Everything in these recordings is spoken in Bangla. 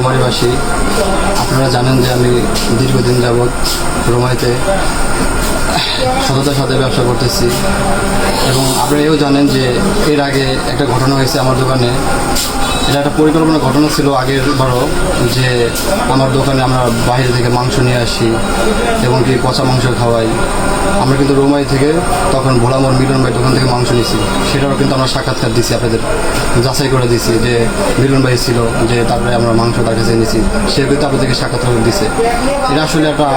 রোমারিবাসী। আপনারা জানেন যে আমি দীর্ঘদিন যাবৎ রোমারিতে সততার সাথে ব্যবসা করতেছি এবং আপনারা এও জানেন যে এর আগে একটা ঘটনা হয়েছে আমার দোকানে। এটা একটা পরিকল্পনা ঘটনা ছিল আগের বারও, যে আমার দোকানে আমরা বাইরে থেকে মাংস নিয়ে আসি এবং কি পচা মাংস খাওয়াই। আমরা কিন্তু রোমাই থেকে তখন ভোলামোর মিলন ভাই দোকান থেকে মাংস নিছি, সেটারও কিন্তু আমরা সাক্ষাৎকার দিছি, আপনাদের যাচাই করে দিছি যে মিলন ভাই ছিল, যে তারপরে আমরা মাংস তার কাছে নিয়েছি, সে কিন্তু আপনাদেরকে সাক্ষাৎকার দিছে। এটা আসলে একটা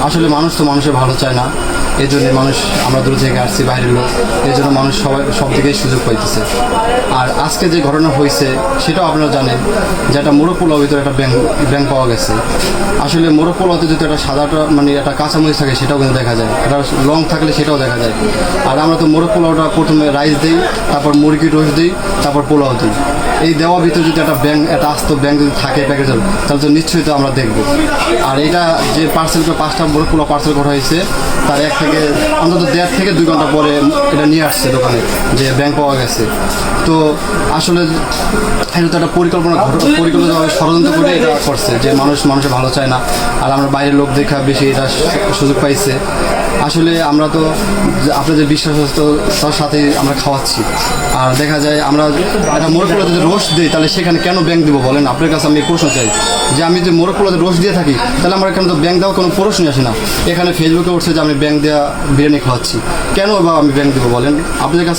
আসলে মানুষ তো মানুষের ভালো চায় না, এই জন্য মানুষ, আমরা দূর থেকে আসছি বাইরের লোক, এই জন্য মানুষ সব দিকেই সুযোগ পাইতেছে। আর আজকে যে ঘটনা হয়েছে সেটাও আপনারা জানেন যে একটা মোরগপোলাও ভিতরে একটা ব্যাং পাওয়া গেছে। আসলে মোরগপোলাওতে যদি একটা সাদাটা একটা কাঁচামরিচ থাকে সেটাও কিন্তু দেখা যায়, এটা লং থাকলে সেটাও দেখা যায়। আর আমরা তো মোরগপোলাওটা প্রথমে রাইস দিই, তারপর মুরগি রোস্ট দিই, তারপর পোলাও দিই। এই দেওয়ার ভিতরে যদি একটা আস্ত ব্যাং যদি থাকে প্যাকেজের, তাহলে তো নিশ্চয়ই তো আমরা দেখবো। আর এটা যে পার্সেল করে 5টা মোরগপোলাও পার্সেল করা হয়েছে, তার অন্তত 1.5 থেকে 2 ঘন্টা পরে এটা নিয়ে আসছে দোকানে যে ব্যাংক পাওয়া গেছে। তো আসলে এটা তো একটা পরিকল্পনাভাবে ষড়যন্ত্র করে এটা করছে, যে মানুষের ভালো চায় না, আর আমরা বাইরের লোক দেখা বেশি এটা সুযোগ পাইছে। আসলে আমরা তো আপনাদের বিশ্বাসতার সাথে আমরা খাওয়াচ্ছি, আর দেখা যায় আমরা একটা মোরগপোলাতে যদি রোস্ট দিই তাহলে সেখানে কেন ব্যাংক দেবো বলেন? আপনার কাছে আমি প্রশ্ন চাই যে আমি যে মোরগপোলাতে রোস্ট দিয়ে থাকি, তাহলে আমার এখানে তো ব্যাংক দেওয়ার কোনো প্রশ্নই আসে না। এখানে ফেসবুকে উঠছে যে আমি ব্যাংক দেওয়া বিরিয়ানি খাওয়াচ্ছি, কেন বা আমি ব্যাংক দেবো বলেন? আপনাদের কাছে